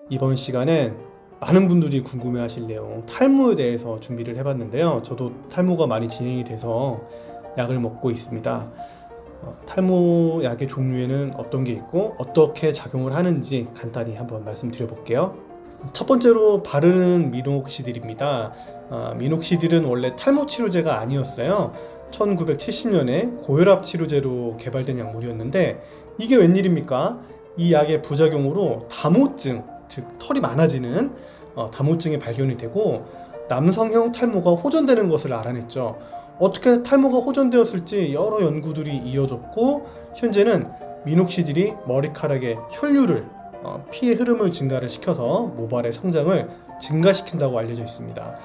이번 시간엔 많은 분들이 궁금해하실 내용 탈모에 대해서 준비를 해봤는데요. 저도 탈모가 많이 진행이 돼서 약을 먹고 있습니다. 탈모 약의 종류에는 어떤 게 있고 어떻게 작용을 하는지 간단히 한번 말씀드려 볼게요. 첫 번째로 바르는 미녹시딜입니다. 미녹시딜은 원래 탈모 치료제가 아니었어요. 1970년에 고혈압 치료제로 개발된 약물이었는데 이게 웬일입니까? 이 약의 부작용으로 다모증, 즉 털이 많아지는 다모증이 발견이 되고 남성형 탈모가 호전되는 것을 알아냈죠. 어떻게 탈모가 호전되었을지 여러 연구들이 이어졌고 현재는 미녹시딜이 머리카락의 혈류를 피의 흐름을 증가를 시켜서 모발의 성장을 증가시킨다고 알려져 있습니다.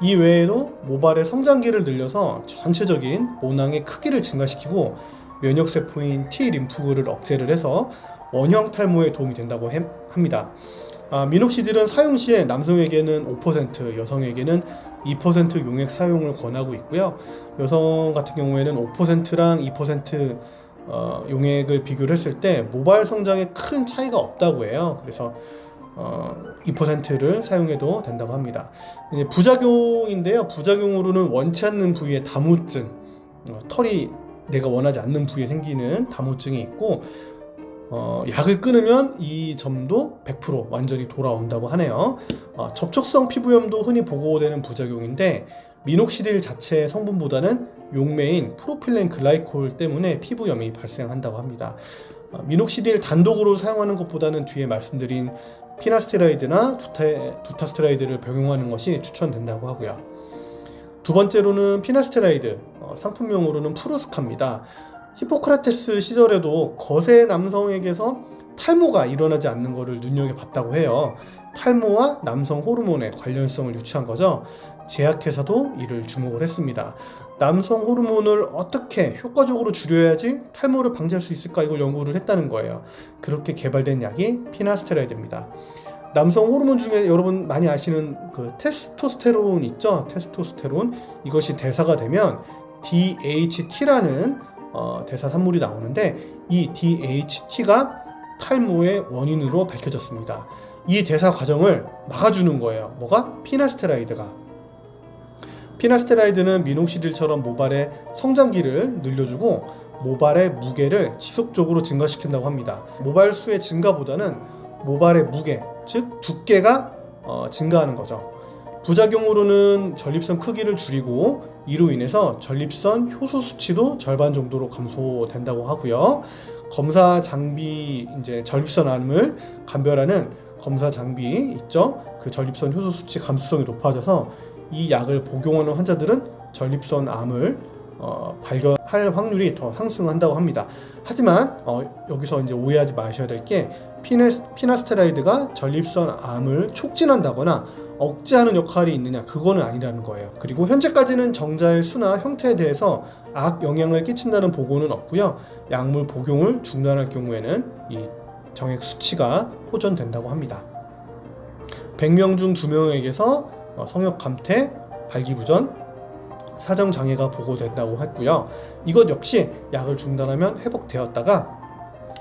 이 외에도 모발의 성장기를 늘려서 전체적인 모낭의 크기를 증가시키고 면역세포인 T 림프구를 억제를 해서 원형 탈모에 도움이 된다고 합니다. 미녹시딜은 사용 시에 남성에게는 5%, 여성에게는 2% 용액 사용을 권하고 있고요. 여성 같은 경우에는 5%랑 2% 용액을 비교를 했을 때 모발 성장에 큰 차이가 없다고 해요. 그래서 2%를 사용해도 된다고 합니다. 이제 부작용인데요. 부작용으로는 원치 않는 부위의 다모증, 털이 내가 원하지 않는 부위에 생기는 다모증이 있고 약을 끊으면 이 점도 100% 완전히 돌아온다고 하네요. 접촉성 피부염도 흔히 보고되는 부작용인데 미녹시딜 자체의 성분보다는 용매인 프로필렌 글라이콜 때문에 피부염이 발생한다고 합니다. 미녹시딜 단독으로 사용하는 것보다는 뒤에 말씀드린 피나스테라이드나 두타스테라이드를 병용하는 것이 추천된다고 하고요. 두 번째로는 피나스테라이드, 상품명으로는 푸르스카입니다. 히포크라테스 시절에도 거세 남성에게서 탈모가 일어나지 않는 것을 눈여겨봤다고 해요. 탈모와 남성 호르몬의 관련성을 유추한 거죠. 제약회사도 이를 주목을 했습니다. 남성 호르몬을 어떻게 효과적으로 줄여야지 탈모를 방지할 수 있을까, 이걸 연구를 했다는 거예요. 그렇게 개발된 약이 피나스테라이드입니다. 남성 호르몬 중에 여러분 많이 아시는 그 테스토스테론 있죠? 테스토스테론, 이것이 대사가 되면 DHT라는 대사 산물이 나오는데 이 DHT가 탈모의 원인으로 밝혀졌습니다. 이 대사 과정을 막아주는 거예요. 뭐가? 피나스테라이드가. 피나스테라이드는 미녹시딜처럼 모발의 성장기를 늘려주고 모발의 무게를 지속적으로 증가시킨다고 합니다. 모발 수의 증가보다는 모발의 무게, 즉 두께가 증가하는 거죠. 부작용으로는 전립선 크기를 줄이고 이로 인해서 전립선 효소 수치도 절반 정도로 감소된다고 하고요. 검사 장비, 이제 전립선암을 감별하는 검사 장비 있죠. 그 전립선 효소 수치 감소성이 높아져서 이 약을 복용하는 환자들은 전립선암을 발견할 확률이 더 상승한다고 합니다. 하지만 여기서 이제 오해하지 마셔야 될 게 피나스테라이드가 전립선암을 촉진한다거나 억제하는 역할이 있느냐, 그거는 아니라는 거예요. 그리고 현재까지는 정자의 수나 형태에 대해서 악영향을 끼친다는 보고는 없고요. 약물 복용을 중단할 경우에는 이 정액 수치가 호전된다고 합니다. 100명 중 2명에게서 성역 감퇴, 발기부전, 사정장애가 보고된다고 했고요. 이것 역시 약을 중단하면 회복되었다가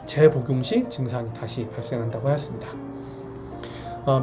재복용 시 증상이 다시 발생한다고 하였습니다.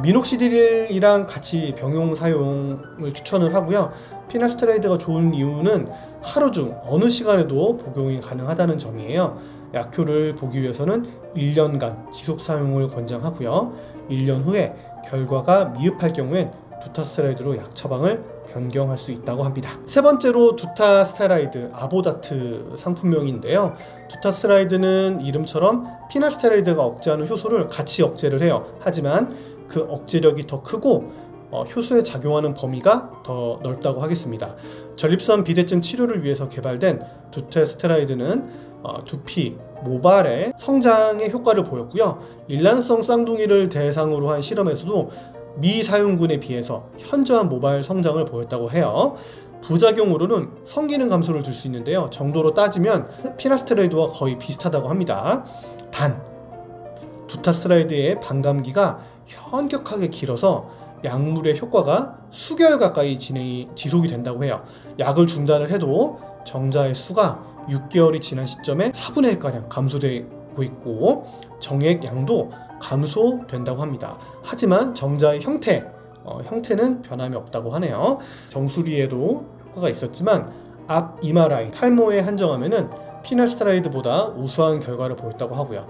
미녹시딜이랑 같이 병용 사용을 추천을 하고요. 피나스테라이드가 좋은 이유는 하루 중 어느 시간에도 복용이 가능하다는 점이에요. 약효를 보기 위해서는 1년간 지속 사용을 권장하고요. 1년 후에 결과가 미흡할 경우엔 두타스테라이드로 약 처방을 변경할 수 있다고 합니다. 세 번째로 두타스테라이드, 아보다트 상품명인데요. 두타스테라이드는 이름처럼 피나스테라이드가 억제하는 효소를 같이 억제를 해요. 하지만 그 억제력이 더 크고 효소에 작용하는 범위가 더 넓다고 하겠습니다. 전립선 비대증 치료를 위해서 개발된 두타스테라이드는 두피, 모발의 성장에 효과를 보였고요. 일란성 쌍둥이를 대상으로 한 실험에서도 미사용군에 비해서 현저한 모발 성장을 보였다고 해요. 부작용으로는 성기능 감소를 줄 수 있는데요. 정도로 따지면 피나스테라이드와 거의 비슷하다고 합니다. 단, 두타스테라이드의 반감기가 현격하게 길어서 약물의 효과가 수개월 가까이 지속이 된다고 해요. 약을 중단을 해도 정자의 수가 6개월이 지난 시점에 4분의 1가량 감소되고 있고 정액 양도 감소된다고 합니다. 하지만 정자의 형태는 변함이 없다고 하네요. 정수리에도 효과가 있었지만 앞 이마 라인, 탈모에 한정하면은 피나스타라이드보다 우수한 결과를 보였다고 하고요.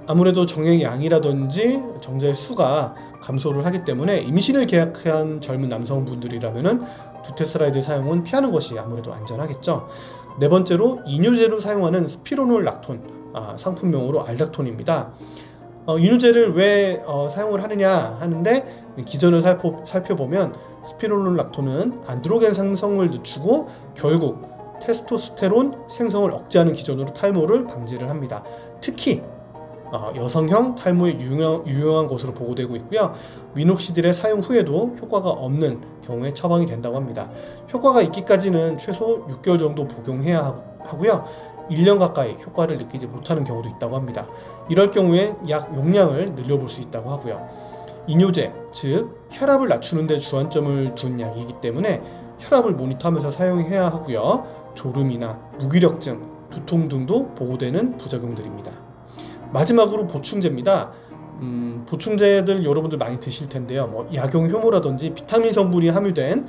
아무래도 정액 양이라든지 정자의 수가 감소를 하기 때문에 임신을 계획한 젊은 남성분들이라면은 두테스라이드 사용은 피하는 것이 아무래도 안전하겠죠. 네 번째로 이뇨제로 사용하는 스피로놀락톤, 상품명으로 알닥톤입니다. 이뇨제를 왜 사용을 하느냐 하는데, 기전을 살펴보면 스피로놀락톤은 안드로겐 생성을 늦추고 결국 테스토스테론 생성을 억제하는 기전으로 탈모를 방지를 합니다. 특히 여성형 탈모에 유용한 것으로 보고되고 있고요. 미녹시딜의 사용 후에도 효과가 없는 경우에 처방이 된다고 합니다. 효과가 있기까지는 최소 6개월 정도 복용해야 하고요. 1년 가까이 효과를 느끼지 못하는 경우도 있다고 합니다. 이럴 경우에 약 용량을 늘려볼 수 있다고 하고요. 이뇨제, 즉 혈압을 낮추는 데 주안점을 둔 약이기 때문에 혈압을 모니터하면서 사용해야 하고요. 졸음이나 무기력증, 두통 등도 보고되는 부작용들입니다. 마지막으로 보충제입니다. 보충제들 여러분들 많이 드실 텐데요. 약용 효모라든지 비타민 성분이 함유된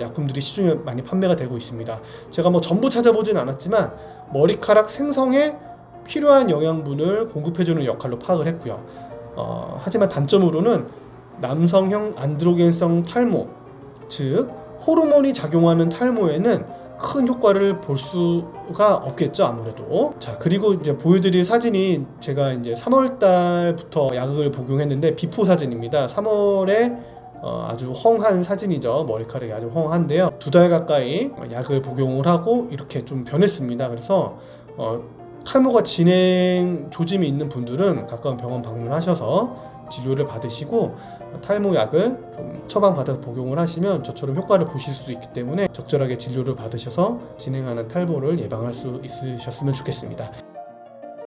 약품들이 시중에 많이 판매가 되고 있습니다. 제가 전부 찾아보진 않았지만 머리카락 생성에 필요한 영양분을 공급해주는 역할로 파악을 했고요. 하지만 단점으로는 남성형 안드로겐성 탈모, 즉 호르몬이 작용하는 탈모에는 큰 효과를 볼 수가 없겠죠, 아무래도. 자, 그리고 이제 보여드릴 사진이 제가 이제 3월 달부터 약을 복용했는데 비포 사진입니다. 3월에 아주 헝한 사진이죠. 머리카락이 아주 헝한데요. 2달 가까이 약을 복용을 하고 이렇게 좀 변했습니다. 그래서 탈모가 진행 조짐이 있는 분들은 가까운 병원 방문하셔서 진료를 받으시고 탈모 약을 좀 처방받아서 복용을 하시면 저처럼 효과를 보실 수 있기 때문에 적절하게 진료를 받으셔서 진행하는 탈모를 예방할 수 있으셨으면 좋겠습니다.